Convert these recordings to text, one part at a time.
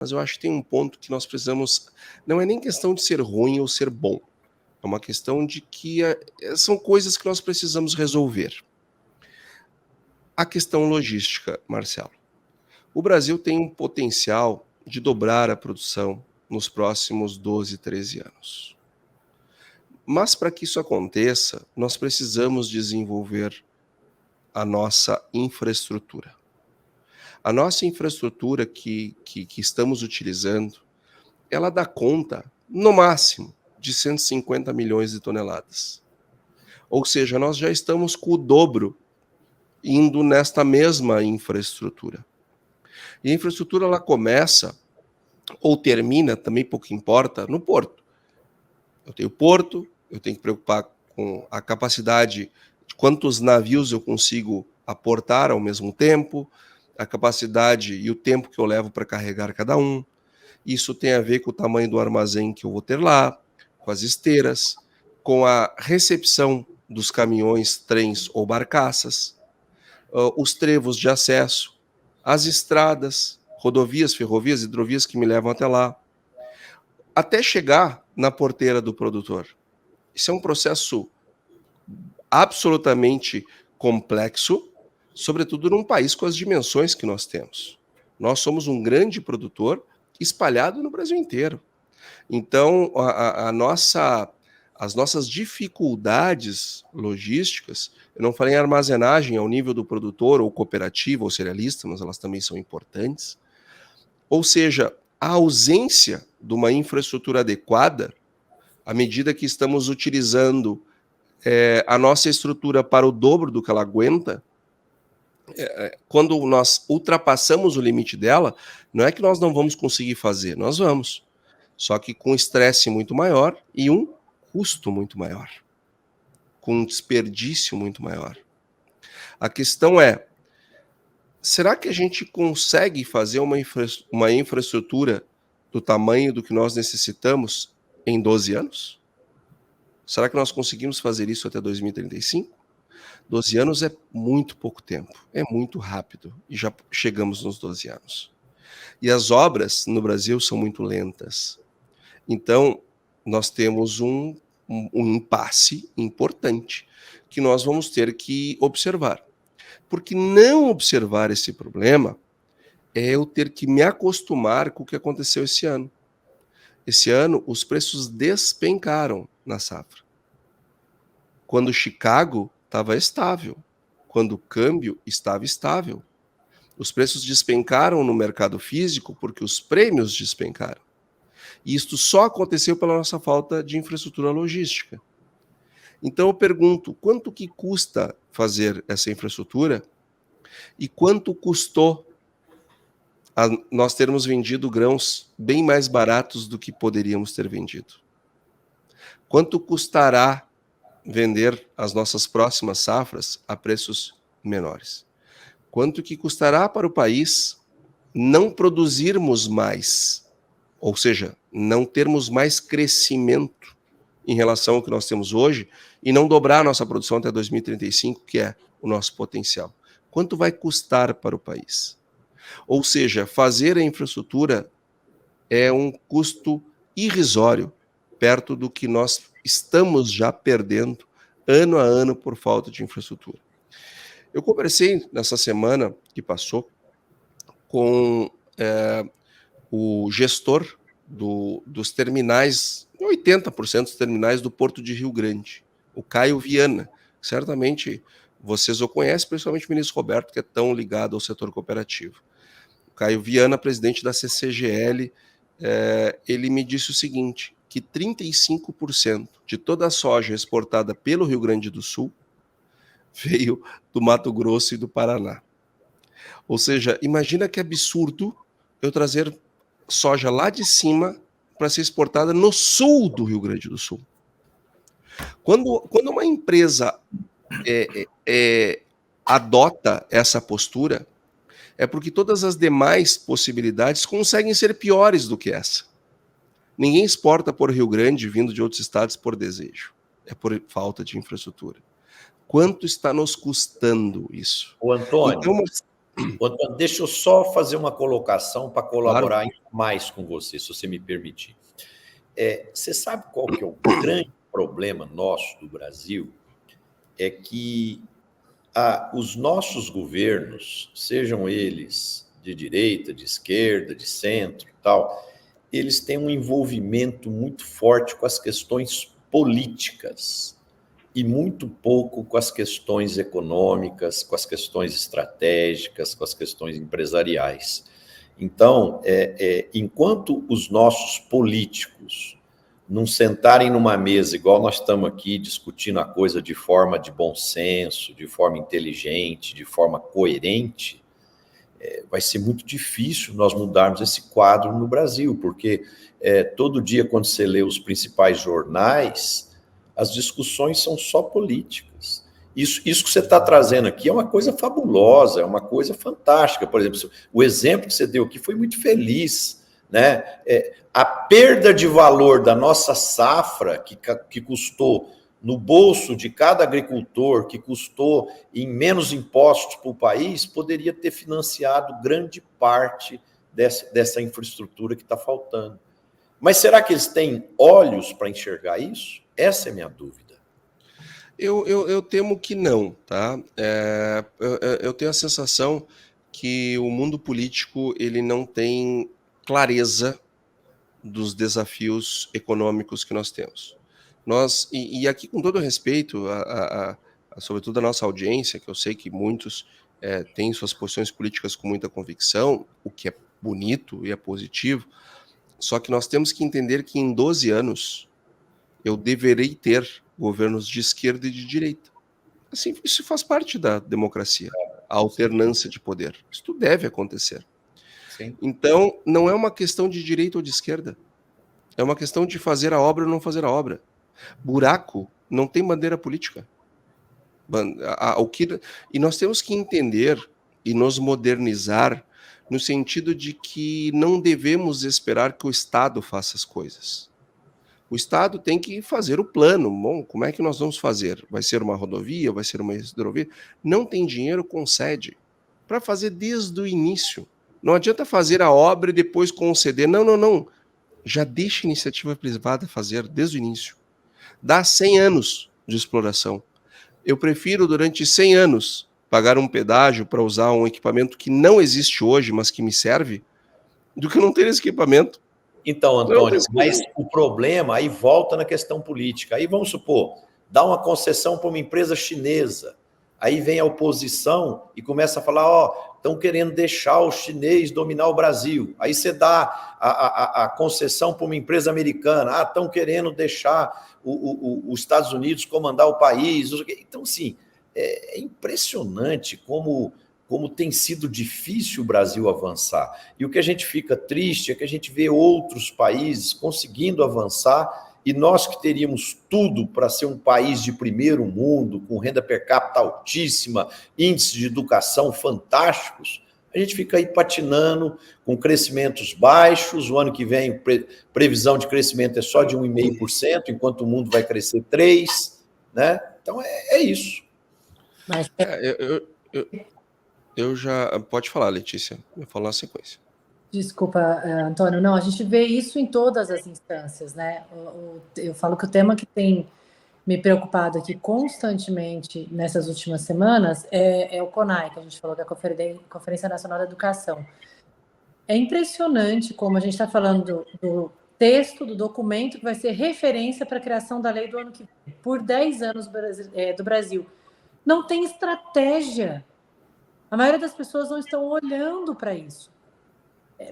Mas eu acho que tem um ponto que nós precisamos, não é nem questão de ser ruim ou ser bom, é uma questão de que são coisas que nós precisamos resolver. A questão logística, Marcelo. O Brasil tem um potencial de dobrar a produção nos próximos 12, 13 anos. Mas para que isso aconteça, nós precisamos desenvolver a nossa infraestrutura. A nossa infraestrutura que estamos utilizando, ela dá conta, no máximo, de 150 milhões de toneladas. Ou seja, nós já estamos com o dobro indo nesta mesma infraestrutura. E a infraestrutura ela começa ou termina, também pouco importa, no porto. Eu tenho porto, eu tenho que preocupar com a capacidade de quantos navios eu consigo aportar ao mesmo tempo, a capacidade e o tempo que eu levo para carregar cada um. Isso tem a ver com o tamanho do armazém que eu vou ter lá, com as esteiras, com a recepção dos caminhões, trens ou barcaças, os trevos de acesso, as estradas, rodovias, ferrovias, hidrovias que me levam até lá, até chegar na porteira do produtor. Isso é um processo absolutamente complexo, sobretudo num país com as dimensões que nós temos. Nós somos um grande produtor espalhado no Brasil inteiro. Então, as nossas dificuldades logísticas, eu não falei em armazenagem ao nível do produtor ou cooperativa ou cerealista, mas elas também são importantes. Ou seja, a ausência de uma infraestrutura adequada, à medida que estamos utilizando a nossa estrutura para o dobro do que ela aguenta, quando nós ultrapassamos o limite dela, não é que nós não vamos conseguir fazer, nós vamos. Só que com estresse muito maior e um custo muito maior, com um desperdício muito maior. A questão é, será que a gente consegue fazer uma infraestrutura do tamanho do que nós necessitamos em 12 anos? Será que nós conseguimos fazer isso até 2035? 12 anos é muito pouco tempo, é muito rápido, e já chegamos nos 12 anos. E as obras no Brasil são muito lentas. Então, nós temos um impasse importante que nós vamos ter que observar. Porque não observar esse problema é eu ter que me acostumar com o que aconteceu esse ano. Esse ano, os preços despencaram na safra. Quando Chicago estava estável, quando o câmbio estava estável. Os preços despencaram no mercado físico porque os prêmios despencaram. E isto só aconteceu pela nossa falta de infraestrutura logística. Então eu pergunto, quanto que custa fazer essa infraestrutura e quanto custou nós termos vendido grãos bem mais baratos do que poderíamos ter vendido? Quanto custará vender as nossas próximas safras a preços menores? Quanto que custará para o país não produzirmos mais, ou seja, não termos mais crescimento em relação ao que nós temos hoje e não dobrar a nossa produção até 2035, que é o nosso potencial? Quanto vai custar para o país? Ou seja, fazer a infraestrutura é um custo irrisório, perto do que nós estamos já perdendo ano a ano por falta de infraestrutura. Eu conversei nessa semana que passou com o gestor dos terminais, 80% dos terminais do Porto de Rio Grande, o Caio Viana. Certamente vocês o conhecem, principalmente o ministro Roberto, que é tão ligado ao setor cooperativo. O Caio Viana, presidente da CCGL, ele me disse o seguinte, que 35% de toda a soja exportada pelo Rio Grande do Sul veio do Mato Grosso e do Paraná. Ou seja, imagina que absurdo eu trazer soja lá de cima para ser exportada no sul do Rio Grande do Sul. Quando uma empresa adota essa postura, é porque todas as demais possibilidades conseguem ser piores do que essa. Ninguém exporta por Rio Grande vindo de outros estados por desejo. É por falta de infraestrutura. Quanto está nos custando isso? O Antônio, Então, Antônio, deixa eu só fazer uma colocação para colaborar Claro. mais com você, se você me permitir. Você sabe qual que é o grande problema nosso do Brasil? É que os nossos governos, sejam eles de direita, de esquerda, de centro e tal, eles têm um envolvimento muito forte com as questões políticas e muito pouco com as questões econômicas, com as questões estratégicas, com as questões empresariais. Então, enquanto os nossos políticos não sentarem numa mesa, igual nós estamos aqui discutindo a coisa de forma de bom senso, de forma inteligente, de forma coerente, vai ser muito difícil nós mudarmos esse quadro no Brasil, porque todo dia, quando você lê os principais jornais, as discussões são só políticas. Isso que você está trazendo aqui é uma coisa fabulosa, é uma coisa fantástica. Por exemplo, o exemplo que você deu aqui foi muito feliz, né? A perda de valor da nossa safra, que custou no bolso de cada agricultor, que custou em menos impostos para o país, poderia ter financiado grande parte dessa infraestrutura que está faltando. Mas será que eles têm olhos para enxergar isso? Essa é a minha dúvida. Eu temo que não, tá? Eu tenho a sensação que o mundo político ele não tem clareza dos desafios econômicos que nós temos. E aqui, com todo respeito, sobretudo a nossa audiência, que eu sei que muitos têm suas posições políticas com muita convicção, o que é bonito e é positivo, só que nós temos que entender que em 12 anos eu deverei ter governos de esquerda e de direita. Assim, isso faz parte da democracia, a alternância de poder. Isso deve acontecer. Sim. Então, não é uma questão de direita ou de esquerda. É uma questão de fazer a obra ou não fazer a obra. Buraco não tem bandeira política. E nós temos que entender e nos modernizar no sentido de que não devemos esperar que o Estado faça as coisas. O Estado tem que fazer o plano. Bom, como é que nós vamos fazer? Vai ser uma rodovia? Vai ser uma hidrovia? Não tem dinheiro, concede. Para fazer desde o início. Não adianta fazer a obra e depois conceder. Não. Já deixa a iniciativa privada fazer desde o início. Dá 100 anos de exploração. Eu prefiro, durante 100 anos, pagar um pedágio para usar um equipamento que não existe hoje, mas que me serve, do que não ter esse equipamento. Então, Antônio, mas o problema aí volta na questão política. Aí vamos supor, dá uma concessão para uma empresa chinesa. Aí vem a oposição e começa a falar, estão querendo deixar o chinês dominar o Brasil. Aí você dá a concessão para uma empresa americana. Estão querendo deixar os Estados Unidos comandar o país. Então, assim, é impressionante como tem sido difícil o Brasil avançar. E o que a gente fica triste é que a gente vê outros países conseguindo avançar e nós que teríamos tudo para ser um país de primeiro mundo, com renda per capita altíssima, índices de educação fantásticos, a gente fica aí patinando com crescimentos baixos. O ano que vem, previsão de crescimento é só de 1,5%, enquanto o mundo vai crescer 3%. Né? Então, é isso. Mas... Eu já... Pode falar, Letícia. Eu vou falar na sequência. Desculpa, Antônio. Não, a gente vê isso em todas as instâncias, né? Eu falo que o tema que tem me preocupado aqui constantemente nessas últimas semanas é o CONAE, que a gente falou, que é a Conferência Nacional da Educação. É impressionante como a gente está falando do texto, do documento que vai ser referência para a criação da lei do ano que vem, por 10 anos do Brasil. Não tem estratégia. A maioria das pessoas não estão olhando para isso.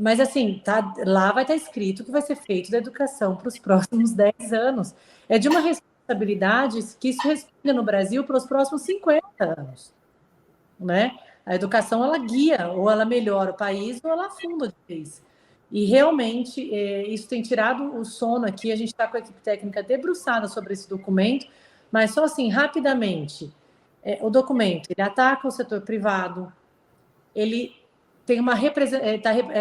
Mas, assim, lá vai estar escrito que vai ser feito da educação para os próximos 10 anos. É de uma responsabilidade que isso respinga no Brasil para os próximos 50 anos. Né? A educação, ela guia, ou ela melhora o país, ou ela afunda o país. E, realmente, isso tem tirado o sono aqui. A gente está com a equipe técnica debruçada sobre esse documento, mas só assim, rapidamente, o documento, ele ataca o setor privado, ele... tem uma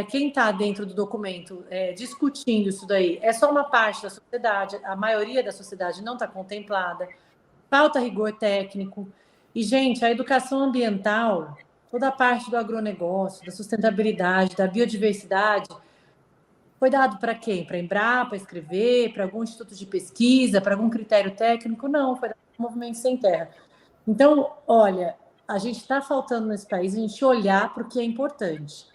quem está dentro do documento discutindo isso daí é só uma parte da sociedade, a maioria da sociedade não está contemplada, falta rigor técnico. E, gente, a educação ambiental, toda a parte do agronegócio, da sustentabilidade, da biodiversidade, foi dado para quem? Para a Embrapa escrever, para algum instituto de pesquisa, para algum critério técnico? Não, foi dado para o Movimento Sem Terra. Então, olha, a gente está faltando nesse país a gente olhar para o que é importante.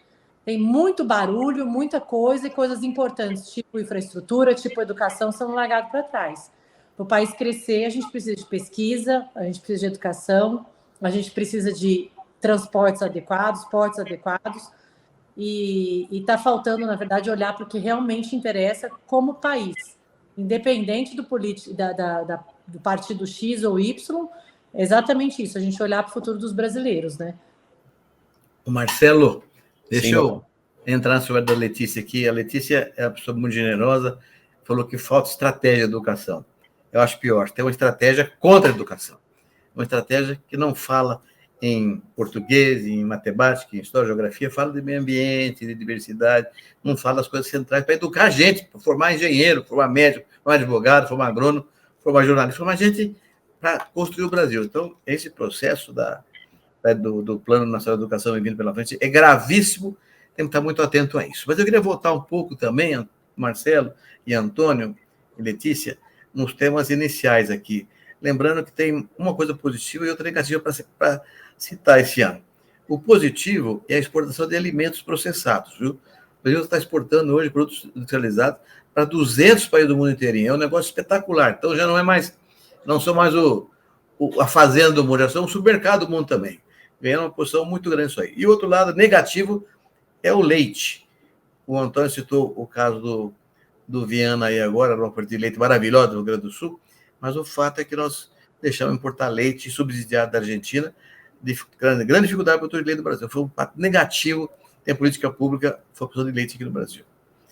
Tem muito barulho, muita coisa, e coisas importantes, tipo infraestrutura, tipo educação, são largadas para trás. Para o país crescer, a gente precisa de pesquisa, a gente precisa de educação, a gente precisa de transportes adequados, portos adequados, e está faltando, na verdade, olhar para o que realmente interessa como país, independente do do partido X ou Y, é exatamente isso, a gente olhar para o futuro dos brasileiros, né? O Marcelo, deixa Sim, eu entrar sobre a da Letícia aqui. A Letícia é uma pessoa muito generosa, falou que falta estratégia de educação. Eu acho pior, tem uma estratégia contra a educação. Uma estratégia que não fala em português, em matemática, em história, geografia, fala de meio ambiente, de diversidade, não fala das coisas centrais para educar a gente, para formar engenheiro, formar médico, formar advogado, formar agrônomo, formar jornalista, formar gente para construir o Brasil. Então, esse processo do Plano Nacional de Educação vindo pela frente é gravíssimo, tem que estar muito atento a isso. Mas eu queria voltar um pouco também, Marcelo e Antônio e Letícia, nos temas iniciais aqui. Lembrando que tem uma coisa positiva e outra negativa para citar esse ano. O positivo é a exportação de alimentos processados, viu? O Brasil está exportando hoje produtos industrializados para 200 países do mundo inteirinho. É um negócio espetacular. Então já não são mais a fazenda do mundo, já são o supermercado do mundo também. Ganhando uma posição muito grande isso aí. E o outro lado negativo é o leite. O Antônio citou o caso do Viana aí agora, uma produção de leite maravilhosa do Rio Grande do Sul, mas o fato é que nós deixamos importar leite subsidiado da Argentina, de grande dificuldade para o produtor de leite do Brasil. Foi um fato negativo ter política pública para a produção de leite aqui no Brasil.